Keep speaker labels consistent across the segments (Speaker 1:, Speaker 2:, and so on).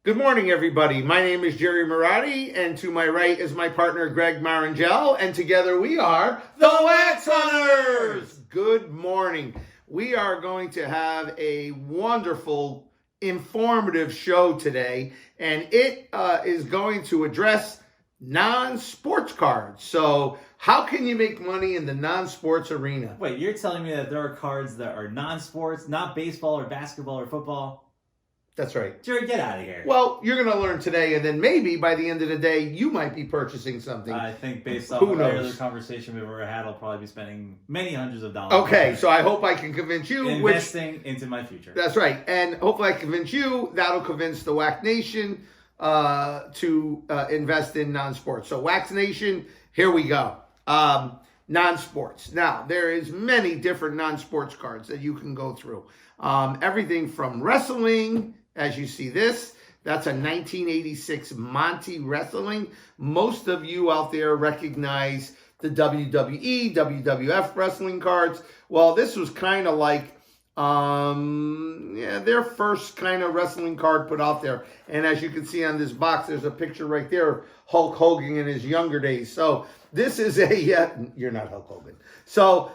Speaker 1: Good morning, everybody. My name is Jerry Marotti, and to my right is my partner, Greg Marangel, and together we are the Wax Hunters. Good morning. We are going to have a wonderful, informative show today, and it is going to address non-sports cards. So how can you make money in the non-sports arena?
Speaker 2: Wait, you're telling me that there are cards that are non-sports, not baseball or basketball or football?
Speaker 1: That's right.
Speaker 2: Jerry, get out of here.
Speaker 1: Well, you're going to learn today, and then maybe by the end of the day, you might be purchasing something.
Speaker 2: I think based off
Speaker 1: Who
Speaker 2: of
Speaker 1: knows?
Speaker 2: every other conversation we've ever had, I'll probably be spending many hundreds of dollars.
Speaker 1: Okay, so I hope I can convince you.
Speaker 2: Investing into my future.
Speaker 1: That's right. And hopefully I convince you. That'll convince the Wax Nation to invest in non-sports. So Wax Nation, here we go. Non-sports. Now, there is many different non-sports cards that you can go through. Everything from wrestling, as you see this, that's a 1986 Monty Wrestling. Most of you out there recognize the WWE, WWF wrestling cards. Well, this was kind of like their first kind of wrestling card put out there. And as you can see on this box, there's a picture right there of Hulk Hogan in his younger days. So this is you're not Hulk Hogan. So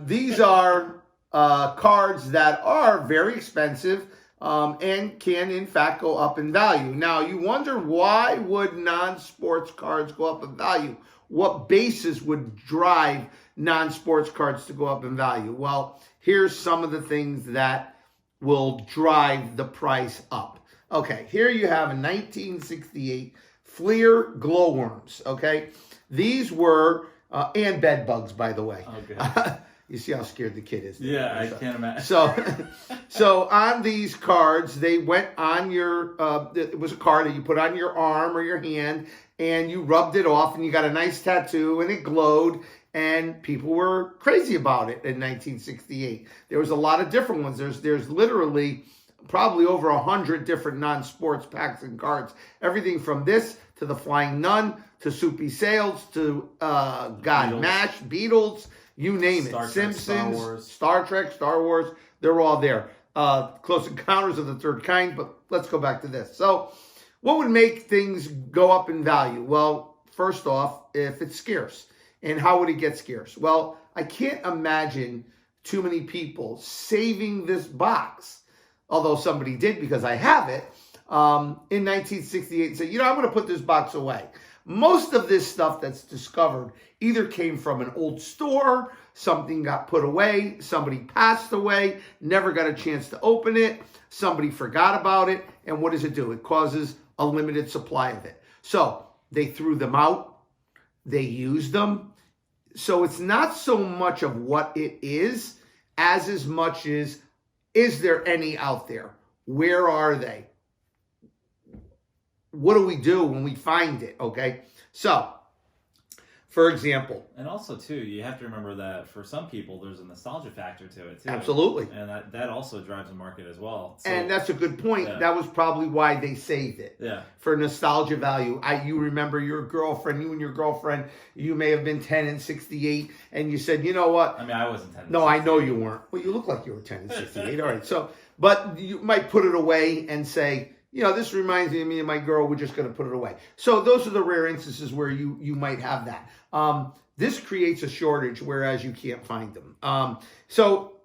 Speaker 1: these are cards that are very expensive and can, in fact, go up in value. Now, you wonder, why would non-sports cards go up in value? What basis would drive non-sports cards to go up in value? Well, here's some of the things that will drive the price up. Okay, here you have a 1968 Fleer glowworms, okay? These were, and bed bugs, by the way.
Speaker 2: Oh, good.
Speaker 1: You see how scared the kid is.
Speaker 2: Yeah, I can't imagine.
Speaker 1: So on these cards, they went on your, it was a card that you put on your arm or your hand, and you rubbed it off, and you got a nice tattoo, and it glowed, and people were crazy about it in 1968. There was a lot of different ones. There's literally probably over 100 different non-sports packs and cards. Everything from this to the Flying Nun to Soupy Sales to MASH, Beatles, you name it. Simpsons, Star Trek, Star Wars, they're all there. Close Encounters of the Third Kind, but let's go back to this. So what would make things go up in value? Well, first off, if it's scarce. And how would it get scarce? Well, I can't imagine too many people saving this box, although somebody did because I have it, in 1968 and said, I'm going to put this box away. Most of this stuff that's discovered either came from an old store, something got put away, somebody passed away, never got a chance to open it, somebody forgot about it, and what does it do? It causes a limited supply of it. So they threw them out, they used them. So it's not so much of what it is as much as, is there any out there? Where are they? What do we do when we find it, okay? So, for example.
Speaker 2: And also, too, you have to remember that for some people, there's a nostalgia factor to it, too.
Speaker 1: Absolutely.
Speaker 2: And that also drives the market as well. So,
Speaker 1: and that's a good point.
Speaker 2: Yeah.
Speaker 1: That was probably why they saved it.
Speaker 2: Yeah.
Speaker 1: For nostalgia value. You remember your girlfriend, you and your girlfriend, you may have been 10 in 68, and you said, you know what?
Speaker 2: I mean, I wasn't 10 in 68.
Speaker 1: No, I know you weren't. Well, you look like you were 10 in 68. All right. So, but you might put it away and say, this reminds me of me and my girl. We're just going to put it away. So those are the rare instances where you might have that. This creates a shortage, whereas you can't find them. So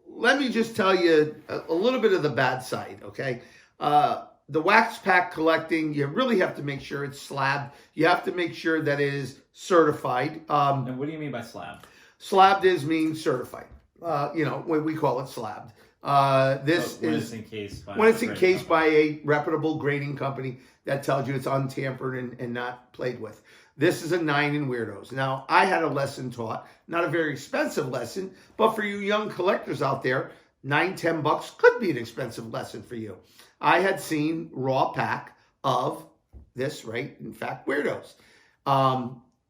Speaker 1: let me just tell you a little bit of the bad side, okay? The wax pack collecting, you really have to make sure it's slabbed. You have to make sure that it is certified.
Speaker 2: And what do you mean by slabbed?
Speaker 1: Slabbed means certified. We call it slabbed. When it's encased by a reputable grading company that tells you it's untampered and not played with. This is a 9 in weird-ohs. Now, I had a lesson taught, not a very expensive lesson, but for you young collectors out there, $9-10 could be an expensive lesson for you. I had seen raw pack of this, right? In fact, weird-ohs.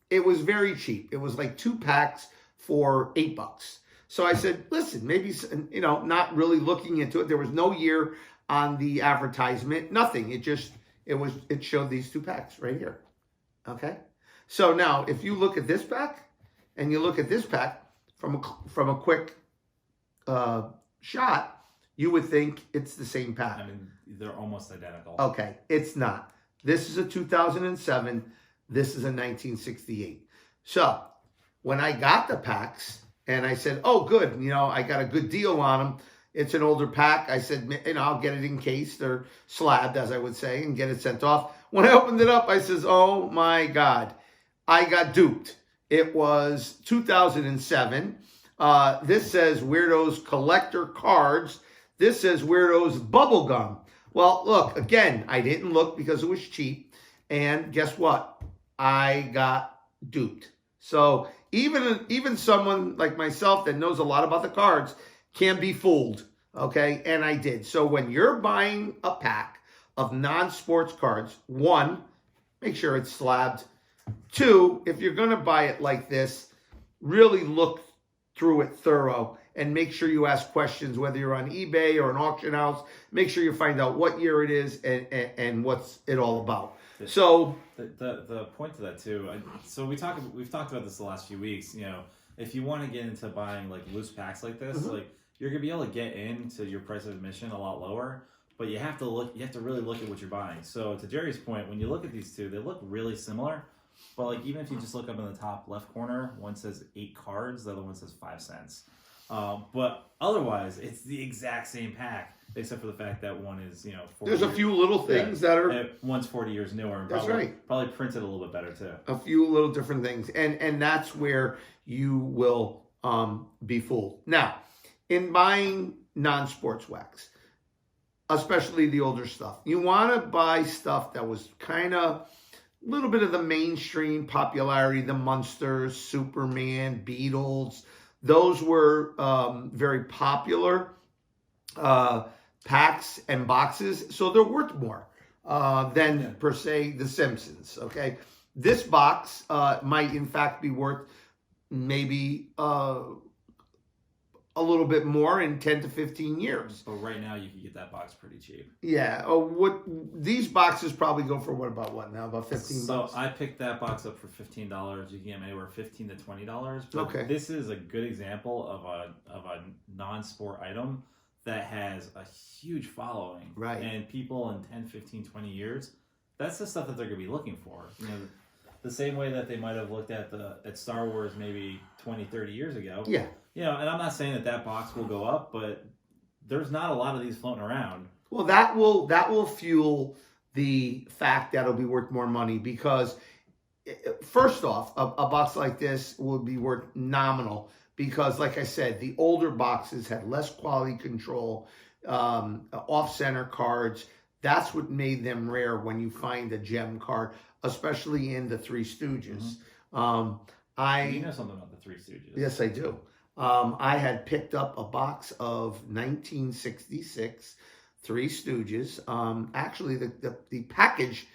Speaker 1: It was very cheap. It was like 2 packs for $8. So I said, listen, maybe, not really looking into it. There was no year on the advertisement, nothing. It showed these 2 packs right here. Okay. So now if you look at this pack and you look at this pack from a quick shot, you would think it's the same pack.
Speaker 2: I mean, they're almost identical.
Speaker 1: Okay, it's not. This is a 2007. This is a 1968. So when I got the packs and I said, oh, good, I got a good deal on them. It's an older pack. I said, I'll get it encased or slabbed, as I would say, and get it sent off. When I opened it up, I says, oh my God, I got duped. It was 2007. This says weird-ohs collector cards. This says weird-ohs bubblegum. Well, look, again, I didn't look because it was cheap. And guess what? I got duped. So even someone like myself that knows a lot about the cards can be fooled, okay? And I did. So when you're buying a pack of non-sports cards, one, make sure it's slabbed. Two, if you're going to buy it like this, really look through it thorough and make sure you ask questions, whether you're on eBay or an auction house. Make sure you find out what year it is and what's it all about. So
Speaker 2: the point to that too. So we've talked about this the last few weeks. If you want to get into buying like loose packs like this, like you're gonna be able to get into your price of admission a lot lower. But you have to look. You have to really look at what you're buying. So to Jerry's point, when you look at these two, they look really similar. But like even if you just look up in the top left corner, one says 8 cards, the other one says 5 cents. But otherwise, it's the exact same pack, except for the fact that one is 40
Speaker 1: there's a few little things that are.
Speaker 2: One's 40 years newer, and
Speaker 1: That's right.
Speaker 2: Probably printed a little bit better too.
Speaker 1: A few little different things, and that's where you will be fooled. Now, in buying non-sports wax, especially the older stuff, you want to buy stuff that was kind of a little bit of the mainstream popularity, the Munsters, Superman, Beatles. Those were very popular packs and boxes, so they're worth more than, per se, the Simpsons, okay? This box might, in fact, be worth maybe a little bit more in 10 to 15 years.
Speaker 2: But right now, you can get that box pretty cheap.
Speaker 1: Yeah. These boxes probably go for about now? About $15?
Speaker 2: So I picked that box up for $15. You can get them anywhere $15 to $20. But
Speaker 1: okay.
Speaker 2: This is a good example of a non-sport item that has a huge following.
Speaker 1: Right.
Speaker 2: And people in 10, 15, 20 years, that's the stuff that they're going to be looking for. The same way that they might have looked at Star Wars maybe 20, 30 years ago.
Speaker 1: Yeah.
Speaker 2: And I'm not saying that box will go up, but there's not a lot of these floating around.
Speaker 1: Well, that will fuel the fact that it'll be worth more money because, first off, a box like this will be worth nominal because, like I said, the older boxes had less quality control, off-center cards. That's what made them rare when you find a gem card, especially in the Three Stooges.
Speaker 2: Mm-hmm. You know something about the Three Stooges.
Speaker 1: Yes, I do. I had picked up a box of 1966 Three Stooges. Actually, the package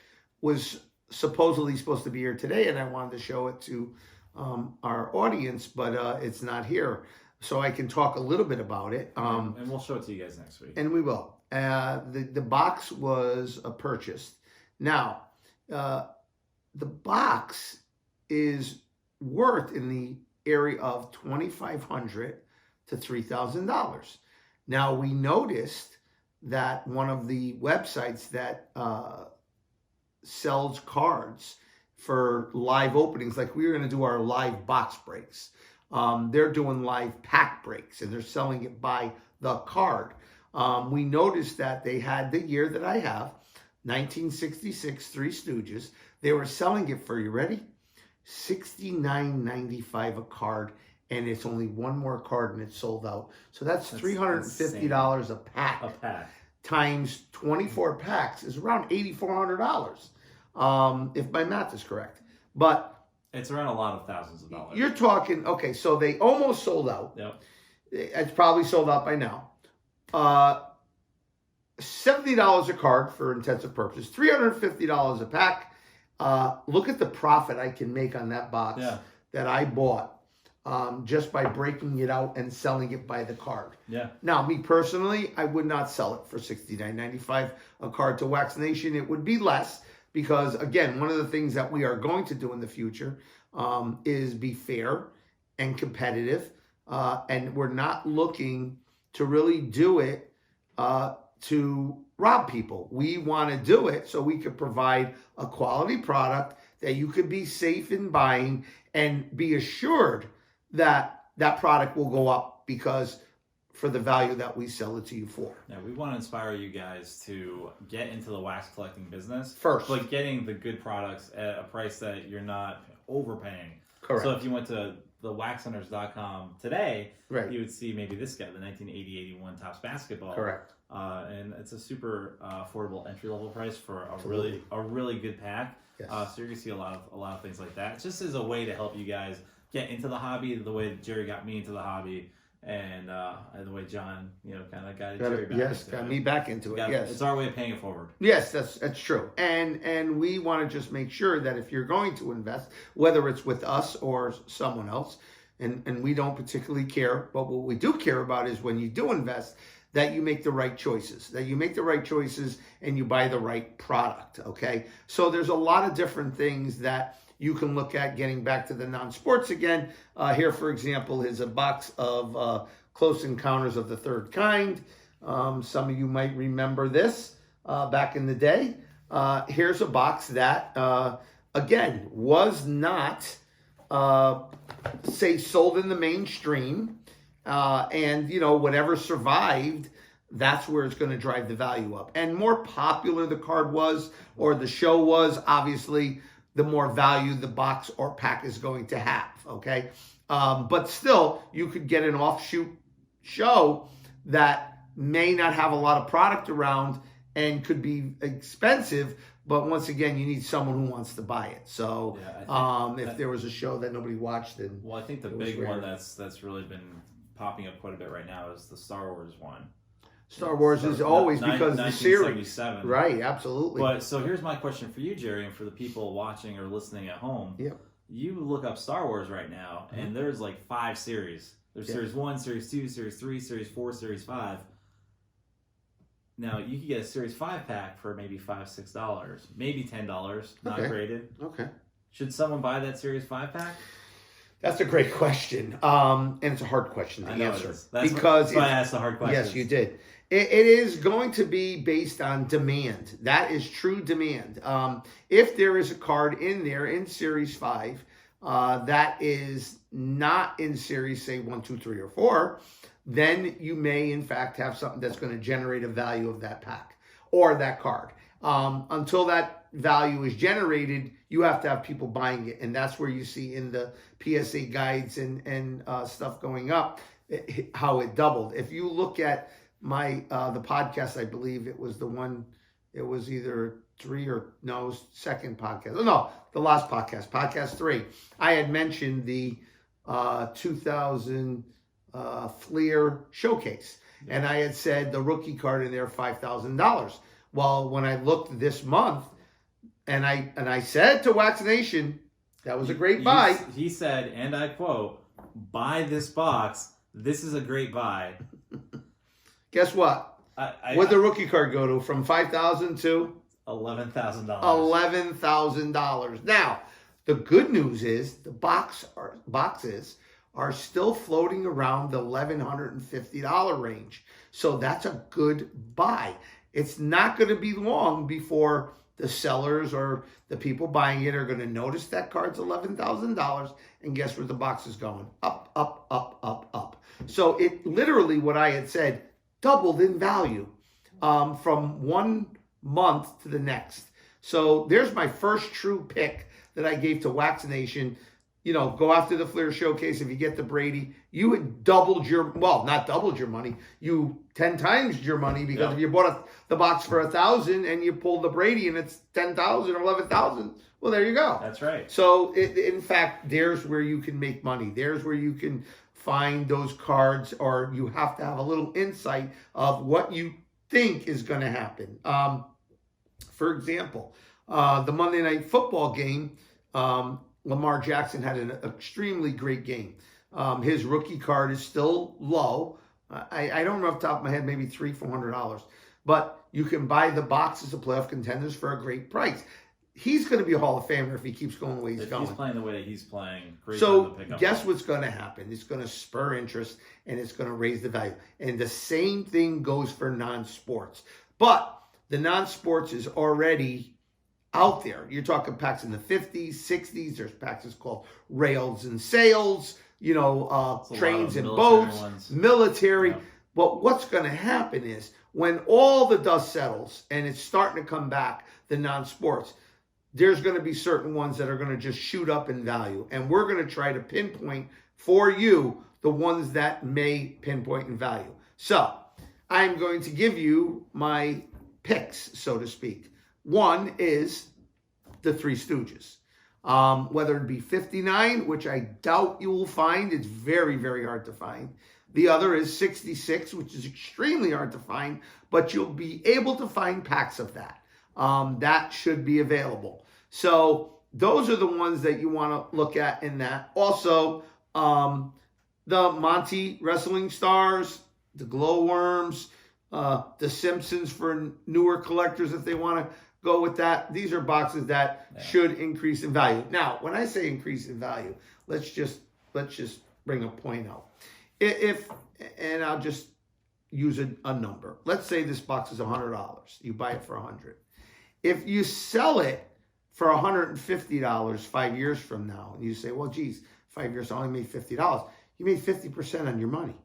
Speaker 1: was supposedly supposed to be here today, and I wanted to show it to our audience, but it's not here. So I can talk a little bit about it.
Speaker 2: And we'll show it to you guys next week.
Speaker 1: And we will. The box was purchased. Now, the box is worth in the area of $2,500 to $3,000. Now, we noticed that one of the websites that sells cards for live openings, like we were going to do our live box breaks, they're doing live pack breaks, and they're selling it by the card. We noticed that they had the year that I have, 1966 Three Stooges. They were selling it for, you ready? $69.95 a card, and it's only one more card and it's sold out. So that's $350 a pack.
Speaker 2: A pack.
Speaker 1: Times 24 packs is around $8,400, if my math is correct. But
Speaker 2: it's around a lot of thousands of dollars.
Speaker 1: You're talking, okay, so they almost sold out.
Speaker 2: Yep.
Speaker 1: It's probably sold out by now. $70 a card for intensive purposes, $350 a pack. Look at the profit I can make on that box that I bought just by breaking it out and selling it by the card.
Speaker 2: Yeah.
Speaker 1: Now, me personally, I would not sell it for $69.95 a card to Wax Nation. It would be less because, again, one of the things that we are going to do in the future is be fair and competitive. And we're not looking to really do it to rob people. We want to do it so we could provide a quality product that you could be safe in buying and be assured that that product will go up because for the value that we sell it to you for.
Speaker 2: Yeah, we want to inspire you guys to get into the wax collecting business
Speaker 1: First.
Speaker 2: but getting the good products at a price that you're not overpaying.
Speaker 1: Correct.
Speaker 2: So if you went to thewaxhunters.com today,
Speaker 1: Right.
Speaker 2: you would see maybe this guy, the 1980-81 Topps basketball.
Speaker 1: Correct.
Speaker 2: And it's a super affordable entry level price for
Speaker 1: Absolutely.
Speaker 2: a really good pack.
Speaker 1: Yes.
Speaker 2: So you're gonna see a lot of things like that. Just as a way to help you guys get into the hobby, the way Jerry got me into the hobby, and the way John, kind of got Jerry back.
Speaker 1: Yes,
Speaker 2: into
Speaker 1: got
Speaker 2: it.
Speaker 1: me back into it. Yes,
Speaker 2: It's our way of paying it forward.
Speaker 1: Yes, that's true. And we want to just make sure that if you're going to invest, whether it's with us or someone else, and we don't particularly care, but what we do care about is when you do invest, that you make the right choices, and you buy the right product, okay? So there's a lot of different things that you can look at. Getting back to the non-sports again, here, for example, is a box of Close Encounters of the Third Kind. Some of you might remember this back in the day. Here's a box that, again, was not, say, sold in the mainstream. And, whatever survived, that's where it's going to drive the value up. And more popular the card was or the show was, obviously, the more value the box or pack is going to have, okay? But still, you could get an offshoot show that may not have a lot of product around and could be expensive, but once again, you need someone who wants to buy it. So if there was a show that nobody watched, then...
Speaker 2: Well, I think the big one that's really been popping up quite a bit right now is the Star Wars one.
Speaker 1: Star Wars is always because the series. Right, absolutely.
Speaker 2: But so here's my question for you, Jerry, and for the people watching or listening at home.
Speaker 1: Yep.
Speaker 2: You look up Star Wars right now, and there's like 5 series. There's Series 1, Series 2, Series 3, Series 4, Series 5. Now, you could get a Series 5 pack for maybe $5, $6, maybe $10, not graded.
Speaker 1: Okay.
Speaker 2: Should someone buy that Series 5 pack?
Speaker 1: That's a great question. And it's a hard question to answer.
Speaker 2: That's why I asked the hard question.
Speaker 1: Yes, you did. It is going to be based on demand. That is true demand. If there is a card in there in Series 5 that is not in Series, say, 1, 2, 3, or 4, then you may, in fact, have something that's going to generate a value of that pack or that card. Until that value is generated, you have to have people buying it. And that's where you see in the PSA guides and stuff going up, how it doubled. If you look at my the podcast, I believe it was the one, it was either 3 or no, second podcast. Oh, no, the last podcast 3. I had mentioned the 2000 Fleer showcase. And I had said the rookie card in there, $5,000. Well, when I looked this month, and I said to Wax Nation, that was a great buy.
Speaker 2: He said, and I quote, "Buy this box. This is a great buy."
Speaker 1: Guess what? What'd the rookie card go to? From $5,000 to
Speaker 2: $11,000.
Speaker 1: $11,000. Now, the good news is the boxes are still floating around the $1,150 range. So that's a good buy. It's not going to be long before the sellers or the people buying it are going to notice that card's $11,000, and guess where the box is going? Up, up, up, up, up. So it literally, what I had said, doubled in value from 1 month to the next. So there's my first true pick that I gave to Wax Nation. Go after the Fleer Showcase. If you get the Brady, you had doubled not doubled your money, you 10 times your money, because if you bought the box for $1,000 and you pulled the Brady and it's $10,000 or $11,000, well, there you go.
Speaker 2: That's right.
Speaker 1: So in fact, there's where you can make money. There's where you can find those cards, or you have to have a little insight of what you think is going to happen. For example, the Monday Night Football game, Lamar Jackson had an extremely great game. His rookie card is still low. I don't know off the top of my head, maybe $300-400. But you can buy the boxes of playoff contenders for a great price. he's going to be a Hall of Famer if he keeps going the way he's
Speaker 2: If
Speaker 1: going.
Speaker 2: he's playing the way he's playing, great time
Speaker 1: So
Speaker 2: to pick up.
Speaker 1: guess what's going to happen? It's going to spur interest and it's going to raise the value. And the same thing goes for non-sports. But the non-sports is already out there. You're talking packs in the 50s, 60s. There's packs that's called rails and sails, trains and boats, military.
Speaker 2: Yeah.
Speaker 1: But what's going to happen is when all the dust settles and it's starting to come back, the non-sports, there's going to be certain ones that are going to just shoot up in value. And we're going to try to pinpoint for you the ones that may pinpoint in value. So I'm going to give you my picks, so to speak. One is the Three Stooges. Whether it be 59, which I doubt you will find. It's very, very hard to find. The other is 66, which is extremely hard to find, but you'll be able to find packs of that. That should be available. So those are the ones that you want to look at in that. Also, the Monty Wrestling Stars, the Glowworms, the Simpsons for newer collectors if they want to go with that. These are boxes that should increase in value. Now, when I say increase in value, let's just bring a point out. And I'll just use a number. Let's say this box is $100. You buy it for $100. If you sell it for $150 5 years from now, and you say, well, geez, 5 years I only made $50. You made 50% on your money.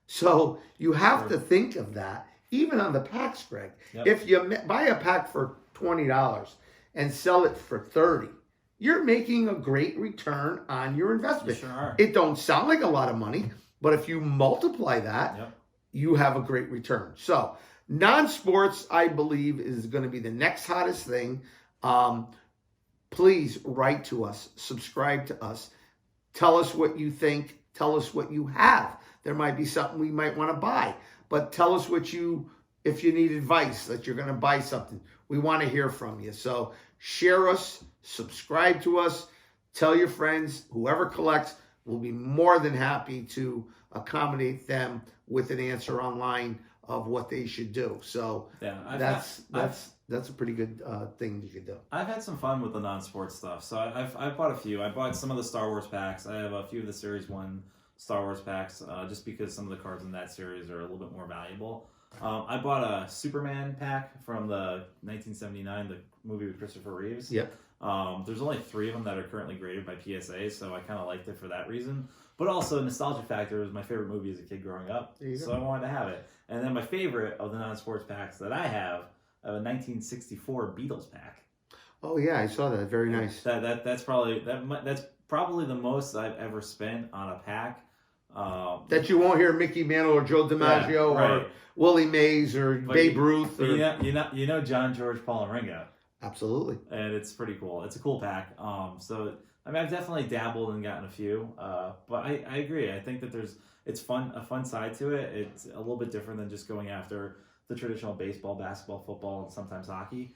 Speaker 1: So you have to think of that, even on the packs, Greg. Yep. If you buy a pack for $20 and sell it for $30, you're making a great return on your investment.
Speaker 2: You sure are.
Speaker 1: It don't sound like a lot of money, but if you multiply that, you have a great return. So non-sports, I believe, is going to be the next hottest thing. Please write to us, subscribe to us, tell us what you think, tell us what you have. There might be something we might want to buy, but tell us if you need advice that you're going to buy something. We want to hear from you. So share us, subscribe to us, tell your friends, whoever collects, we'll be more than happy to accommodate them with an answer online of what they should do. So that's a pretty good thing you could do.
Speaker 2: I've had some fun with the non-sports stuff. So I've bought a few. I bought some of the Star Wars packs. I have a few of the Series 1 Star Wars packs just because some of the cards in that series are a little bit more valuable. I bought a Superman pack from the 1979, the movie with Christopher Reeves.
Speaker 1: Yep.
Speaker 2: There's only 3 of them that are currently graded by PSA, so I kind of liked it for that reason. But also, nostalgia factor was my favorite movie as a kid growing up, so I wanted to have it. And then my favorite of the non-sports packs that I have a 1964 Beatles pack.
Speaker 1: Oh yeah, I saw that. Very nice.
Speaker 2: That's probably the most I've ever spent on a pack.
Speaker 1: That you won't hear Mickey Mantle or Joe DiMaggio or Willie Mays or Babe Ruth. Or...
Speaker 2: You know John, George, Paul, and Ringo.
Speaker 1: Absolutely.
Speaker 2: And it's pretty cool. It's a cool pack. So I mean, I've definitely dabbled and gotten a few. But I agree. I think that it's fun, a fun side to it. It's a little bit different than just going after the traditional baseball, basketball, football, and sometimes hockey.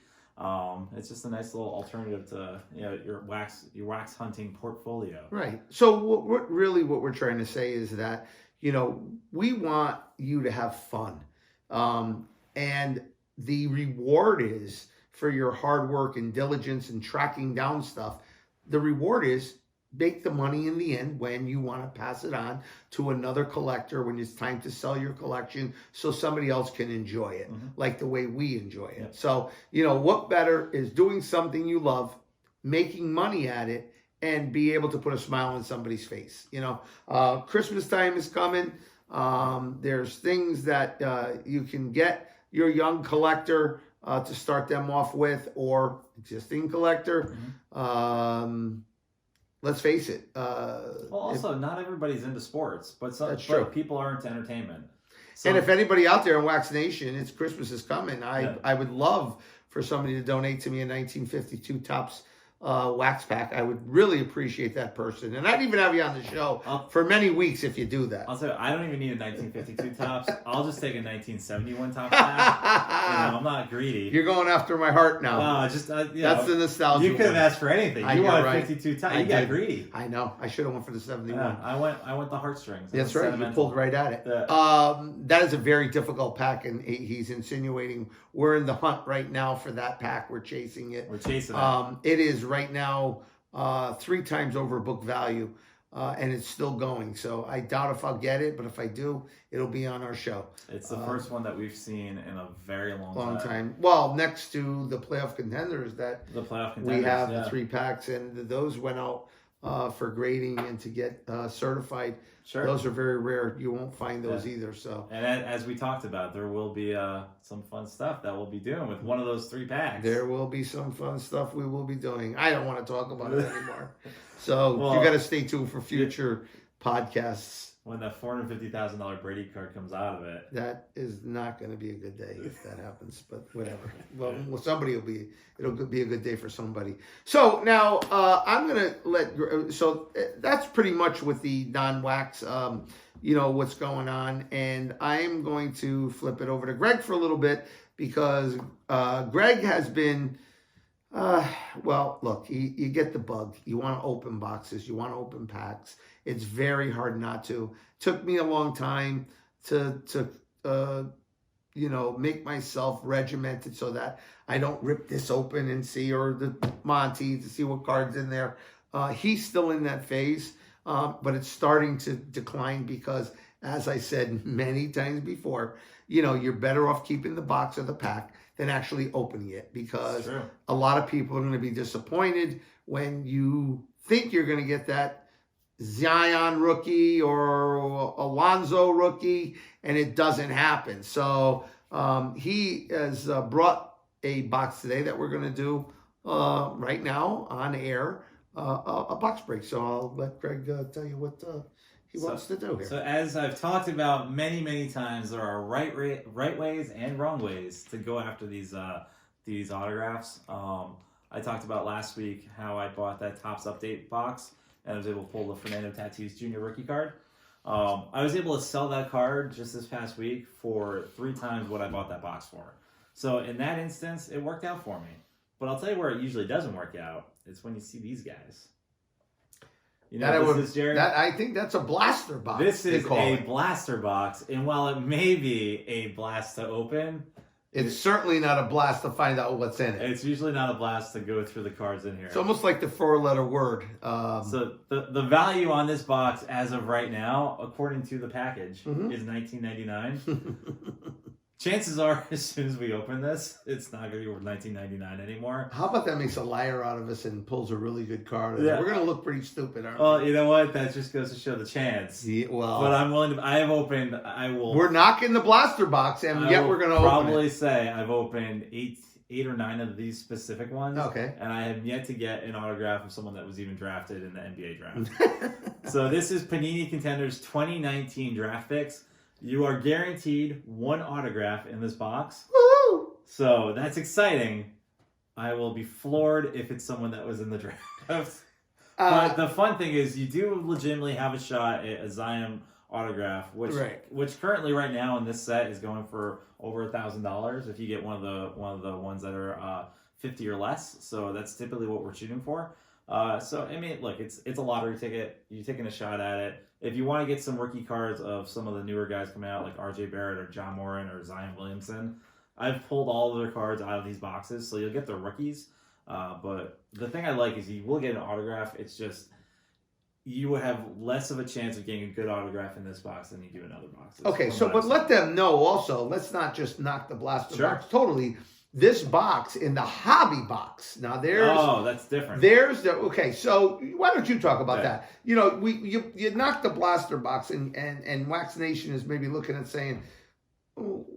Speaker 2: It's just a nice little alternative to your wax hunting portfolio.
Speaker 1: Right. So what we're trying to say is that we want you to have fun, and the reward is for your hard work and diligence and tracking down stuff. The reward is make the money in the end when you want to pass it on to another collector when it's time to sell your collection so somebody else can enjoy it like the way we enjoy it. Yep. So, what better is doing something you love, making money at it, and be able to put a smile on somebody's face. Christmas time is coming. There's things that you can get your young collector to start them off with, or existing collector. Let's face it.
Speaker 2: Not everybody's into sports, but people are into entertainment. So,
Speaker 1: and if anybody out there in Wax Nation, it's Christmas is coming. I would love for somebody to donate to me a 1952 Topps wax pack, I would really appreciate that person. And I'd even have you on the show for many weeks if you do that.
Speaker 2: I'll say I don't even need a 1952 tops. I'll just take a 1971 tops pack. I'm not greedy.
Speaker 1: You're going after my heart now.
Speaker 2: That's
Speaker 1: the nostalgia.
Speaker 2: You could have asked for anything. You wanted 52 tops. You got greedy.
Speaker 1: I know. I should have went for the 71.
Speaker 2: Yeah, I went the heartstrings.
Speaker 1: That's right. You pulled right at it. That is a very difficult pack, and he's insinuating we're in the hunt right now for that pack. We're chasing it.
Speaker 2: We're chasing it.
Speaker 1: It is right now 3 times over book value, and it's still going. So I doubt if I'll get it, but if I do, it'll be on our show.
Speaker 2: It's the first one that we've seen in a very long time.
Speaker 1: Well, next to the playoff contenders we have
Speaker 2: the
Speaker 1: 3 packs, and those went out for grading and to get certified.
Speaker 2: Sure.
Speaker 1: Those are very rare. You won't find those either. So,
Speaker 2: and as we talked about, there will be some fun stuff that we'll be doing with one of those 3 packs.
Speaker 1: There will be some fun stuff we will be doing. I don't want to talk about it anymore. So you got to stay tuned for future podcasts.
Speaker 2: When that $450,000 Brady card comes out of it,
Speaker 1: that is not going to be a good day if that happens. But whatever. Well, it'll be a good day for somebody. So now I'm going to so that's pretty much with the non-wax, what's going on. And I'm going to flip it over to Greg for a little bit because Greg has been, look, you get the bug. You want to open boxes. You want to open packs. It's very hard not to. Took me a long time to make myself regimented so that I don't rip this open and see, or the Monty to see what card's in there. He's still in that phase, but it's starting to decline because, as I said many times before, you're better off keeping the box or the pack than actually opening it, because a lot of people are going to be disappointed when you think you're going to get that Zion rookie or Alonzo rookie, and it doesn't happen. So he has brought a box today that we're going to do right now on air, a box break. So I'll let Greg tell you what he wants to do here.
Speaker 2: So as I've talked about many times, there are right ways and wrong ways to go after these autographs. I talked about last week how I bought that Topps Update box, and I was able to pull the Fernando Tatis Jr. rookie card. I was able to sell that card just this past week for 3 times what I bought that box for. So in that instance, it worked out for me. But I'll tell you where it usually doesn't work out. It's when you see these guys. You know what this is, Jared?
Speaker 1: I think that's a blaster box.
Speaker 2: This is a blaster box, and while it may be a blast to open,
Speaker 1: it's certainly not a blast to find out what's in it.
Speaker 2: It's usually not a blast to go through the cards in here.
Speaker 1: It's almost like the 4-letter word.
Speaker 2: So the value on this box as of right now, according to the package, is $19.99. Chances are, as soon as we open this, it's not going to be worth $19.99 anymore.
Speaker 1: How about that makes a liar out of us and pulls a really good card? Yeah. We're going to look pretty stupid, aren't we?
Speaker 2: Well, you know what? That just goes to show the chance.
Speaker 1: Yeah,
Speaker 2: but I'm willing to. I have opened. I will.
Speaker 1: We're knocking the blaster box, and yet we're going to
Speaker 2: probably say I've opened 8 or 9 of these specific ones.
Speaker 1: Okay.
Speaker 2: And I have yet to get an autograph of someone that was even drafted in the NBA draft. So this is Panini Contenders 2019 draft picks. You are guaranteed 1 autograph in this box.
Speaker 1: Woo!
Speaker 2: So that's exciting. I will be floored if it's someone that was in the draft. But the fun thing is, you do legitimately have a shot at a Zion autograph, which currently right now in this set is going for over $1,000 if you get one of the ones that are 50 or less. So that's typically what we're shooting for. So I mean, look, it's a lottery ticket. You're taking a shot at it. If you want to get some rookie cards of some of the newer guys coming out, like RJ Barrett or John Moran or Zion Williamson, I've pulled all of their cards out of these boxes, so you'll get the rookies. But the thing I like is you will get an autograph. It's just you will have less of a chance of getting a good autograph in this box than you do in other boxes.
Speaker 1: Okay, so but let them know also. Let's not just knock the blaster box totally. This box in the hobby box. Now
Speaker 2: that's different.
Speaker 1: So why don't you talk about that? You know, you knock the blaster box and Wax Nation is maybe looking at saying, oh,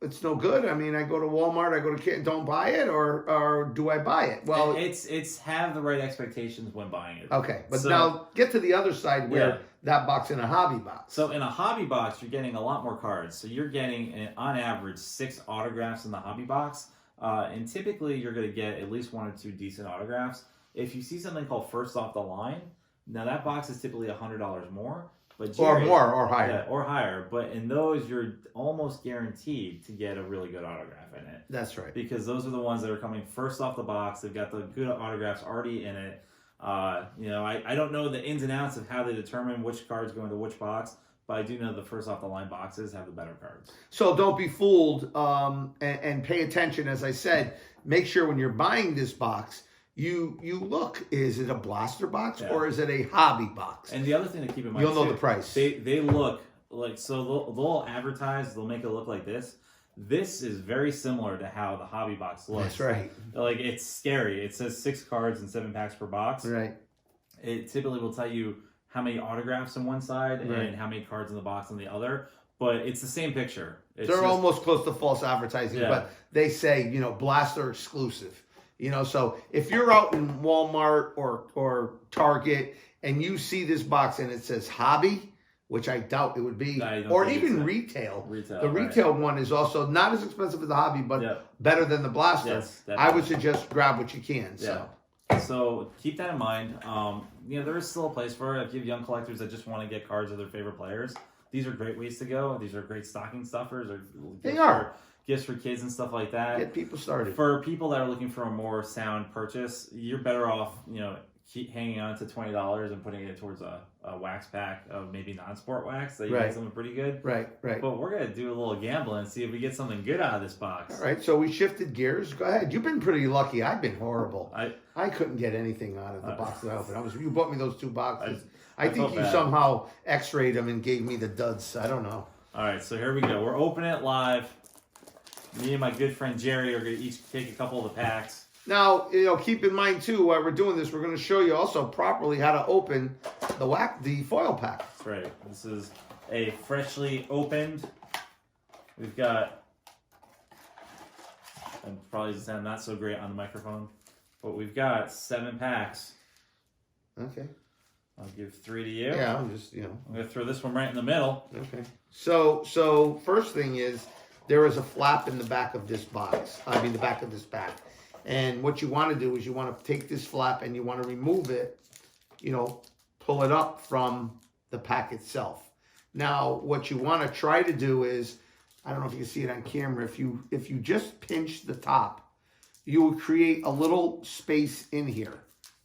Speaker 1: it's no good. I mean, I go to Walmart, I go to don't buy it, or do I buy it? Well,
Speaker 2: it's have the right expectations when buying it.
Speaker 1: Okay, but now get to the other side where that box in a hobby box.
Speaker 2: So in a hobby box, you're getting a lot more cards. So you're getting on average 6 autographs in the hobby box. And typically you're going to get at least 1 or 2 decent autographs. If you see something called first off the line, now that box is typically $100 more. But
Speaker 1: or more, or higher.
Speaker 2: Yeah, or higher. But in those, you're almost guaranteed to get a really good autograph in it.
Speaker 1: That's right.
Speaker 2: Because those are the ones that are coming first off the box. They've got the good autographs already in it. I don't know the ins and outs of how they determine which cards go into which box, but I do know the first off the line boxes have the better cards.
Speaker 1: So don't be fooled, and pay attention. As I said, make sure when you're buying this box, you look, is it a blaster box or is it a hobby box?
Speaker 2: And the other thing to keep in mind,
Speaker 1: you'll know the price.
Speaker 2: They look like, so they'll advertise, they'll make it look like this. This is very similar to how the hobby box looks.
Speaker 1: That's right.
Speaker 2: Like, it's scary. It says 6 cards and 7 packs per box.
Speaker 1: Right.
Speaker 2: It typically will tell you how many autographs on one side and how many cards in the box on the other. But it's the same picture.
Speaker 1: They're almost close to false advertising, but they say, blaster exclusive. So if you're out in Walmart or Target and you see this box and it says hobby, which I doubt it would be, or even retail. The retail one is also not as expensive as the hobby, but better than the blaster.
Speaker 2: Yes,
Speaker 1: I would suggest grab what you can.
Speaker 2: So keep that in mind. There is still a place for it. If you have young collectors that just want to get cards of their favorite players, these are great ways to go. These are great stocking stuffers. Or gifts for kids and stuff like that.
Speaker 1: Get people started.
Speaker 2: For people that are looking for a more sound purchase, you're better off, keep hanging on to $20 and putting it towards a wax pack of maybe non-sport wax that you get something pretty good.
Speaker 1: Right.
Speaker 2: But we're gonna do a little gambling and see if we get something good out of this box.
Speaker 1: All right. So we shifted gears. Go ahead. You've been pretty lucky. I've been horrible. I couldn't get anything out of the box that I opened. You bought me those 2 boxes. I think you somehow X-rayed them and gave me the duds. I don't know.
Speaker 2: All right. So here we go. We're opening it live. Me and my good friend Jerry are going to each take a couple of the packs.
Speaker 1: Now, keep in mind, too, while we're doing this, we're going to show you also properly how to open the foil pack.
Speaker 2: That's right. This is a freshly opened. We've got, and probably doesn't sound not so great on the microphone, but we've got 7 packs.
Speaker 1: Okay.
Speaker 2: I'll give 3 to you.
Speaker 1: Yeah, I'm just,
Speaker 2: I'm going to throw this one right in the middle.
Speaker 1: Okay. So first thing is, there is a flap in the back of this box. The back of this pack. And what you want to do is you want to take this flap and you want to remove it, pull it up from the pack itself. Now, what you want to try to do is, I don't know if you can see it on camera, if you just pinch the top, you will create a little space in here,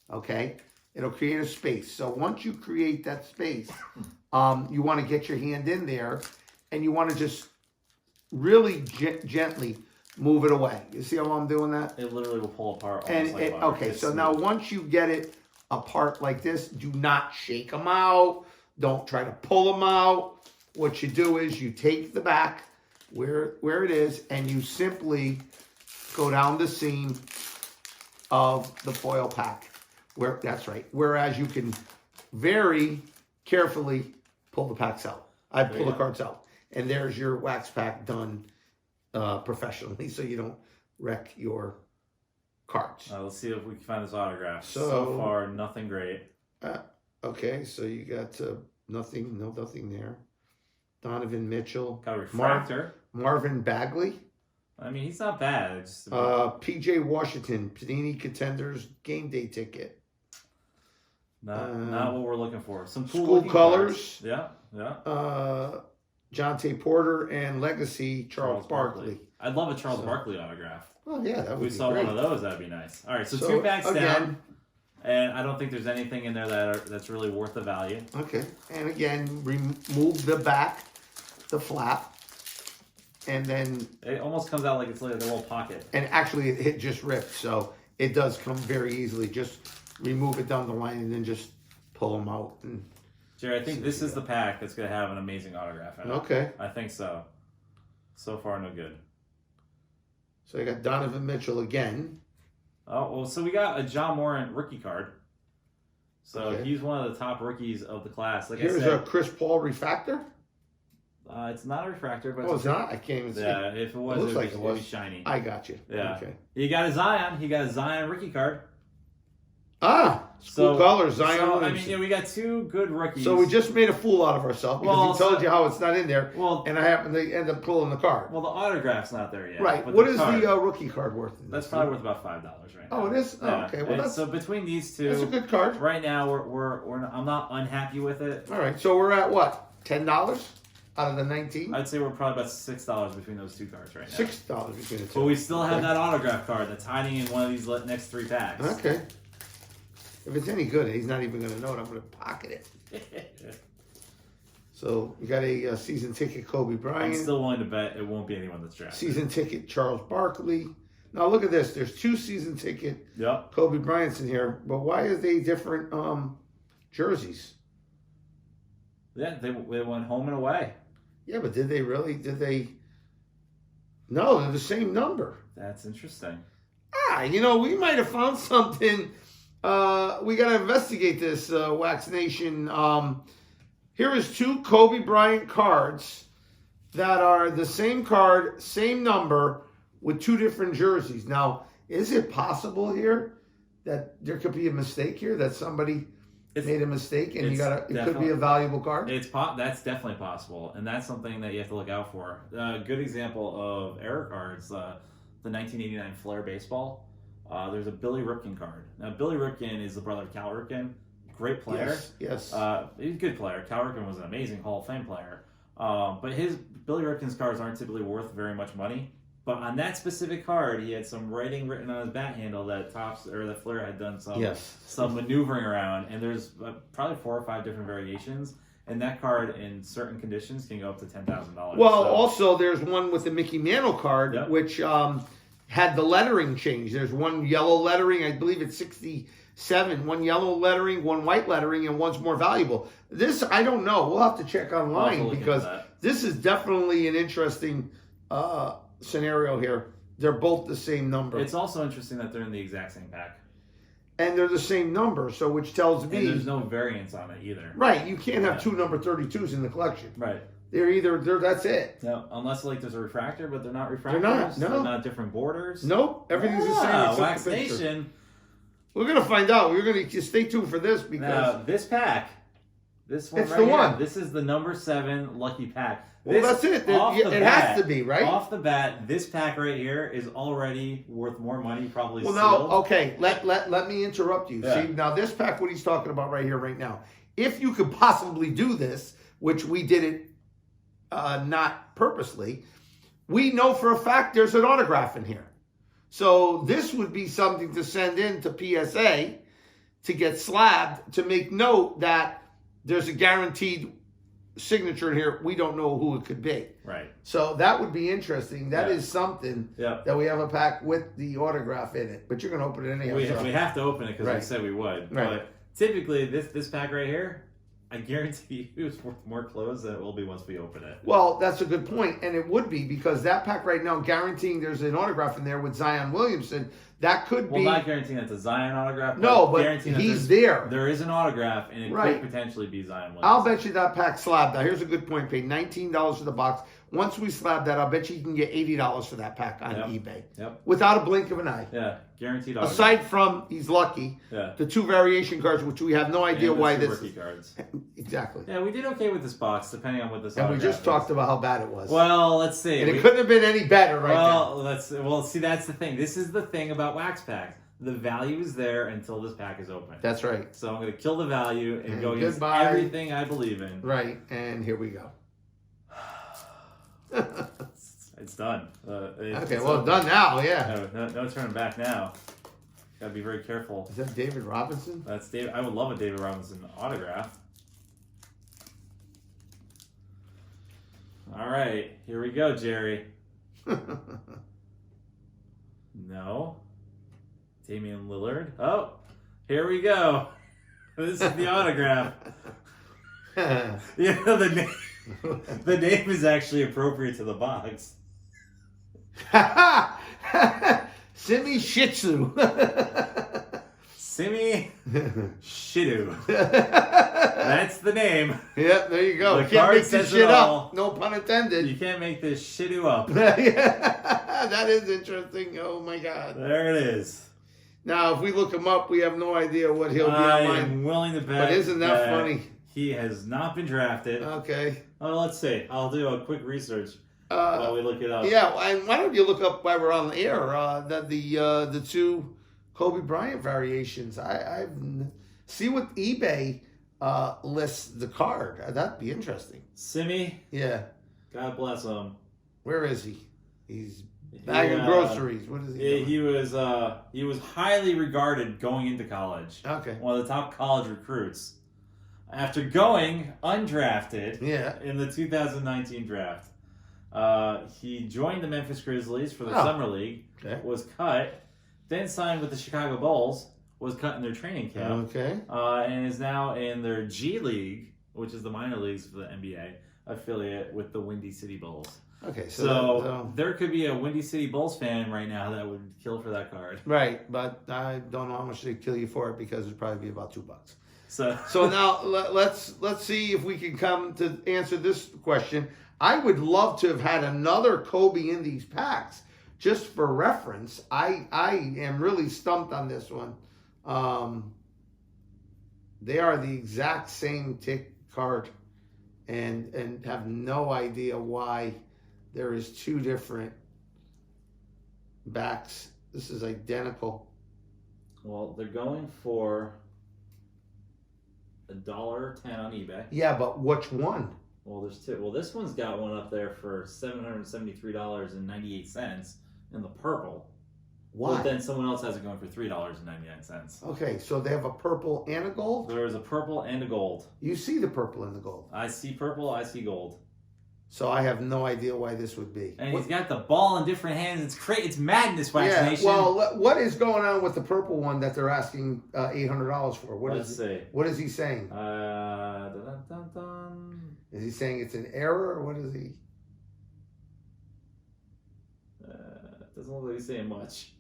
Speaker 1: okay? It'll create a space. So once you create that space, you want to get your hand in there and you want to just really gently move it away. You see how I'm doing that?
Speaker 2: It literally will pull apart.
Speaker 1: So now once you get it apart like this, do not shake them out. Don't try to pull them out. What you do is you take the back where it is and you simply go down the seam of the foil pack. That's right. Whereas you can very carefully pull the packs out. I pull the cards out. And there's your wax pack done professionally, so you don't wreck your cards.
Speaker 2: Let's see if we can find this autograph. So far, nothing great.
Speaker 1: Okay, so you got nothing there. Donovan Mitchell.
Speaker 2: Got a refractor.
Speaker 1: Marvin Bagley.
Speaker 2: He's not bad. It's
Speaker 1: P.J. Washington, Panini Contenders game day ticket.
Speaker 2: Not what we're looking for. Some cool
Speaker 1: school colors.
Speaker 2: Cards. Yeah.
Speaker 1: Jonte Porter and Legacy Charles Barkley.
Speaker 2: I'd love a Charles Barkley autograph.
Speaker 1: Oh yeah, that would be great.
Speaker 2: We saw one of those. That'd be nice. All right, so 2 packs down, and I don't think there's anything in there that's really worth the value.
Speaker 1: Okay, and again, remove the back, the flap, and then
Speaker 2: it almost comes out like it's like a little pocket.
Speaker 1: And actually, it just ripped, so it does come very easily. Just remove it down the line and then just pull them out. And
Speaker 2: Jerry, I think this is the pack that's going to have an amazing autograph in it.
Speaker 1: Okay.
Speaker 2: I think so. So far, no good.
Speaker 1: So I got Donovan Mitchell again.
Speaker 2: Oh, well, so we got a John Morant rookie card. So he's one of the top rookies of the class. Like
Speaker 1: Here's a Chris Paul refractor.
Speaker 2: It's not a refractor, but
Speaker 1: it's not. I can't even see.
Speaker 2: Yeah, if it was, it would be shiny.
Speaker 1: I got you.
Speaker 2: Yeah.
Speaker 1: Okay.
Speaker 2: You got a Zion. He got a Zion rookie card.
Speaker 1: Ah. School colors, Zion
Speaker 2: So, I
Speaker 1: Williamson.
Speaker 2: mean, yeah, we got two good rookies.
Speaker 1: So we just made a fool out of ourselves because
Speaker 2: Well,
Speaker 1: he told
Speaker 2: so-
Speaker 1: you how it's not in there,
Speaker 2: Well,
Speaker 1: and I happened to end up pulling the card.
Speaker 2: well, the autograph's not there yet.
Speaker 1: Right.
Speaker 2: but
Speaker 1: What is
Speaker 2: card,
Speaker 1: the rookie card worth?
Speaker 2: That's probably worth about $5 right now.
Speaker 1: Oh, it is. Oh,
Speaker 2: Yeah.
Speaker 1: okay. Well,
Speaker 2: And
Speaker 1: that's
Speaker 2: so between these two,
Speaker 1: that's a good card.
Speaker 2: right now I'm not unhappy with it.
Speaker 1: All right. So we're at what? $10 out of the 19.
Speaker 2: I'd say we're probably about $6 between those two cards right now.
Speaker 1: $6 between the two.
Speaker 2: But we still have
Speaker 1: Okay.
Speaker 2: that autograph card that's hiding in one of these next 3 packs.
Speaker 1: Okay. If it's any good, he's not even going to know it. I'm going to pocket it. So you got a season ticket, Kobe
Speaker 2: I'm
Speaker 1: Bryant.
Speaker 2: still willing to bet it won't be anyone that's drafted.
Speaker 1: Season ticket, Charles Barkley. Now look at this. There's 2 season ticket
Speaker 2: Yep.
Speaker 1: Kobe Bryant's in here, but why are they different jerseys?
Speaker 2: Yeah, they went home and away.
Speaker 1: Yeah, but did they really? Did they? No, they're the same number.
Speaker 2: That's interesting.
Speaker 1: We might have found something. We got to investigate this, Wax Nation. Here is 2 Kobe Bryant cards that are the same card, same number, with 2 different jerseys. Now, is it possible here that there could be a mistake here, that somebody made a mistake and it could be a valuable card?
Speaker 2: That's definitely possible, and that's something that you have to look out for. A good example of error cards, the 1989 Flair baseball. There's a Billy Ripken card. Now, Billy Ripken is the brother of Cal Ripken. Great player.
Speaker 1: Yes.
Speaker 2: He's a good player. Cal Ripken was an amazing Hall of Fame player. But Billy Ripken's cards aren't typically worth very much money. But on that specific card, he had some writing written on his bat handle that Flair had done some maneuvering around. And there's probably 4 or 5 different variations. And that card, in certain conditions, can go up to $10,000.
Speaker 1: Well, also there's one with the Mickey Mantle card, which had the lettering change. There's one yellow lettering, I believe it's 67. One yellow lettering, one white lettering, and one's more valuable. This, I don't know. We'll have to check online because this is definitely an interesting scenario here. They're both the same number.
Speaker 2: It's also interesting that they're in the exact same pack.
Speaker 1: And they're the same number, so which tells me...
Speaker 2: And there's no variance on it either.
Speaker 1: Right, you can't have 2 number 32s in the collection.
Speaker 2: Right.
Speaker 1: That's it.
Speaker 2: No, unless there's a refractor, but they're not refractors.
Speaker 1: They're not, no.
Speaker 2: They're not different borders.
Speaker 1: Nope, everything's the same except
Speaker 2: Wax
Speaker 1: the picture.
Speaker 2: Nation.
Speaker 1: We're going to find out. We're going to stay tuned for this because...
Speaker 2: Now, this pack, this one
Speaker 1: it's
Speaker 2: right
Speaker 1: the
Speaker 2: here,
Speaker 1: one.
Speaker 2: This is the number 7 lucky pack.
Speaker 1: Well, that's it. It has to be, right?
Speaker 2: Off the bat, this pack right here is already worth more money, probably
Speaker 1: Well,
Speaker 2: sealed.
Speaker 1: now, okay, let me interrupt you.
Speaker 2: Yeah.
Speaker 1: See, now this pack, what he's talking about right here, right now, if you could possibly do this, which we did it not purposely, we know for a fact there's an autograph in here. So this would be something to send in to PSA to get slabbed, to make note that there's a guaranteed signature in here. We don't know who it could be.
Speaker 2: Right.
Speaker 1: So that would be interesting. That is something that we have a pack with the autograph in it. But you're going to open it anyhow.
Speaker 2: We have to open it because we said we would.
Speaker 1: Right.
Speaker 2: But typically, this pack right here, I guarantee you it's worth more clothes than it will be once we open it.
Speaker 1: Well, that's a good point, and it would be because that pack right now, guaranteeing there's an autograph in there with Zion Williamson, that could be...
Speaker 2: Well, not guaranteeing it's a Zion autograph.
Speaker 1: No, but
Speaker 2: guaranteeing
Speaker 1: he's there.
Speaker 2: There is an autograph, and it
Speaker 1: Right.
Speaker 2: could potentially be Zion Williamson.
Speaker 1: I'll bet you that pack slab. Now, here's a good point. Paid $19 for the box. Once we slab that, I'll bet you can get $80 for that pack on eBay.
Speaker 2: Yep.
Speaker 1: Without a blink of an eye.
Speaker 2: Yeah, guaranteed autograph.
Speaker 1: Aside from, he's lucky, the 2 variation cards, which we have no idea
Speaker 2: and the
Speaker 1: why
Speaker 2: 2
Speaker 1: this
Speaker 2: rookie
Speaker 1: is.
Speaker 2: Cards.
Speaker 1: Exactly.
Speaker 2: Yeah, we did okay with this box, depending on what this
Speaker 1: And we
Speaker 2: autograph
Speaker 1: just talked about how bad it was.
Speaker 2: Well, let's see.
Speaker 1: And it couldn't have been any better now.
Speaker 2: Well, see, that's the thing. This is the thing about wax packs. The value is there until this pack is open.
Speaker 1: That's right.
Speaker 2: So I'm going to kill the value and go against
Speaker 1: goodbye.
Speaker 2: everything I believe in.
Speaker 1: Right, and here we go.
Speaker 2: It's done.
Speaker 1: Okay, well, done now, yeah.
Speaker 2: No turning back now. Got to be very careful.
Speaker 1: Is that David Robinson?
Speaker 2: That's David. I would love a David Robinson autograph. All right, here we go, Jerry. No. Damian Lillard. Oh, here we go. This is the autograph. The name is actually appropriate to the box.
Speaker 1: Simi Shih Tzu.
Speaker 2: Simi Shidu. That's the name.
Speaker 1: Yep, there you go.
Speaker 2: The
Speaker 1: You can't
Speaker 2: card
Speaker 1: make this
Speaker 2: says
Speaker 1: shit
Speaker 2: it all.
Speaker 1: up. No pun intended.
Speaker 2: You can't make this Shidu up.
Speaker 1: That is interesting. Oh my God.
Speaker 2: There it is.
Speaker 1: Now, if we look him up, we have no idea what he'll be
Speaker 2: I
Speaker 1: online.
Speaker 2: am willing to bet.
Speaker 1: But isn't that funny?
Speaker 2: He has not been drafted.
Speaker 1: Okay.
Speaker 2: Oh, let's see. I'll do a quick research while we look it up.
Speaker 1: Yeah, and why don't you look up while we're on the air the two Kobe Bryant variations? I've see what eBay lists the card. That'd be interesting.
Speaker 2: Simi.
Speaker 1: Yeah.
Speaker 2: God bless him.
Speaker 1: Where is he? He's bagging groceries. What is he doing?
Speaker 2: He was highly regarded going into college.
Speaker 1: Okay.
Speaker 2: One of the top college recruits. After going undrafted in the 2019 draft, he joined the Memphis Grizzlies for the Summer League, was cut, then signed with the Chicago Bulls, was cut in their training camp, and is now in their G League, which is the minor leagues for the NBA affiliate with the Windy City Bulls.
Speaker 1: Okay,
Speaker 2: so there could be a Windy City Bulls fan right now that would kill for that card.
Speaker 1: Right, but I don't know how much they'd kill you for it because it'd probably be about $2.
Speaker 2: So
Speaker 1: now let's see if we can come to answer this question. I would love to have had another Kobe in these packs just for reference. I am really stumped on this one. They are the exact same tick card, and have no idea why there is two different backs. This is identical.
Speaker 2: Well, they're going for $1.10 on eBay.
Speaker 1: Yeah, but which one?
Speaker 2: Well, there's two. Well, this one's got one up there for $773.98 in the purple.
Speaker 1: Why?
Speaker 2: But then someone else has it going for $3.99.
Speaker 1: Okay, so they have a purple and a gold?
Speaker 2: There is a purple and a gold.
Speaker 1: You see the purple and the gold.
Speaker 2: I see purple, I see gold.
Speaker 1: So I have no idea why this would be.
Speaker 2: And he's got the ball in different hands. It's madness, Wax Nation.
Speaker 1: Well, what is going on with the purple one that they're asking $800 for?
Speaker 2: Let's see.
Speaker 1: What is he saying?
Speaker 2: Dun, dun, dun.
Speaker 1: Is he saying it's an error, or what is he?
Speaker 2: Doesn't look like he's saying much.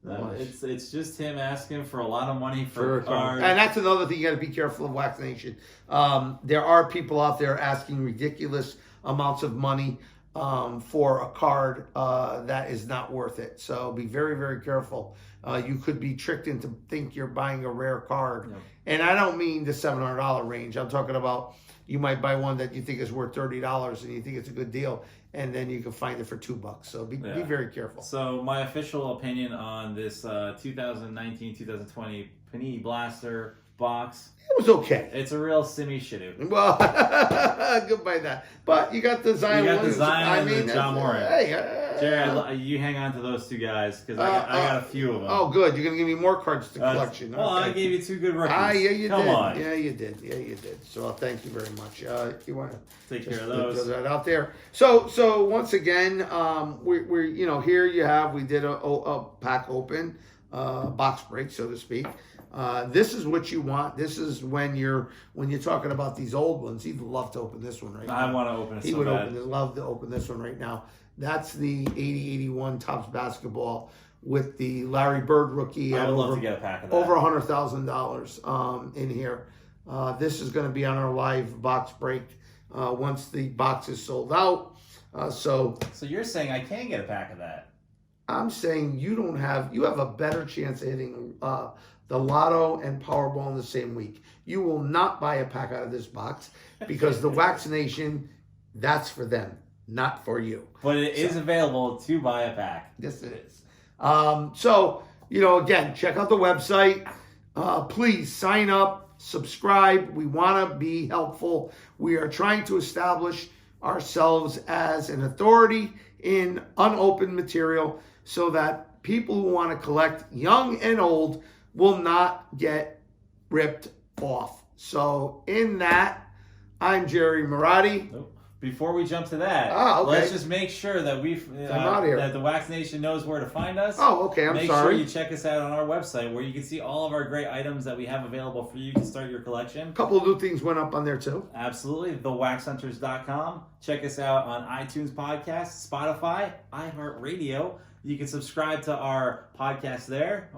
Speaker 2: It's just him asking for a lot of money for a card.
Speaker 1: And that's another thing you got to be careful of, Wax Nation. There are people out there asking ridiculous amounts of money for a card that is not worth it. So be very, very careful. You could be tricked into think you're buying a rare card. Yep. And I don't mean the $700 range. I'm talking about you might buy one that you think is worth $30 and you think it's a good deal, and then you can find it for $2. So be very careful.
Speaker 2: So my official opinion on this 2019-2020 Panini Blaster box.
Speaker 1: It was okay.
Speaker 2: It's a real Simi shitty.
Speaker 1: Well, goodbye that. But you got the Zion.
Speaker 2: You got the Zion and the John Moran.
Speaker 1: Hey,
Speaker 2: Jared, you hang on to those two guys because I got a few of them.
Speaker 1: Oh, good. You're going to give me more cards to collection.
Speaker 2: Well, okay. I gave you two good rookies.
Speaker 1: Yeah, you
Speaker 2: Come
Speaker 1: did.
Speaker 2: on.
Speaker 1: Yeah, you did. So thank you very much. You want to
Speaker 2: take care of those
Speaker 1: right out there. So once again, we're here. You have we did a pack open, box break, so to speak. This is what you want. This is when you're talking about these old ones. He'd love to open this one right now.
Speaker 2: I want to open it.
Speaker 1: He would love to open this one right now. That's the 80-81 Topps basketball with the Larry Bird rookie.
Speaker 2: I would love to get a pack of that.
Speaker 1: Over $100,000 in here. This is going to be on our live box break once the box is sold out. So
Speaker 2: you're saying I can get a pack of that?
Speaker 1: I'm saying you have a better chance of hitting the Lotto and Powerball in the same week. You will not buy a pack out of this box because the Wax Nation, that's for them, not for you.
Speaker 2: But it is available to buy a pack.
Speaker 1: Yes, it is. So, again, check out the website. Please sign up, subscribe. We want to be helpful. We are trying to establish ourselves as an authority in unopened material so that people who want to collect, young and old, will not get ripped off. So in that, I'm Jerry Marotti.
Speaker 2: Nope. Before we jump to that, let's just make sure that that the Wax Nation knows where to find us.
Speaker 1: Oh, okay. I'm sorry.
Speaker 2: Make sure you check us out on our website where you can see all of our great items that we have available for you to start your collection.
Speaker 1: A couple of new things went up on there too.
Speaker 2: Absolutely. TheWaxHunters.com. Check us out on iTunes Podcasts, Spotify, iHeartRadio. You can subscribe to our podcast there.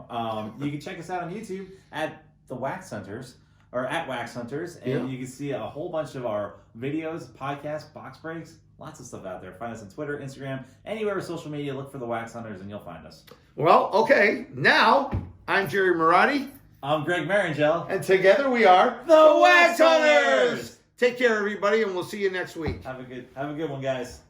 Speaker 2: You can check us out on YouTube at The Wax Hunters. Or at Wax Hunters, and you can see a whole bunch of our videos, podcasts, box breaks, lots of stuff out there. Find us on Twitter, Instagram, anywhere with social media. Look for the Wax Hunters, and you'll find us.
Speaker 1: Well, okay, now I'm Jerry Marotti.
Speaker 2: I'm Greg Marangel.
Speaker 1: And together we are
Speaker 2: the Wax Hunters.
Speaker 1: Take care, everybody, and we'll see you next week.
Speaker 2: Have a good one, guys.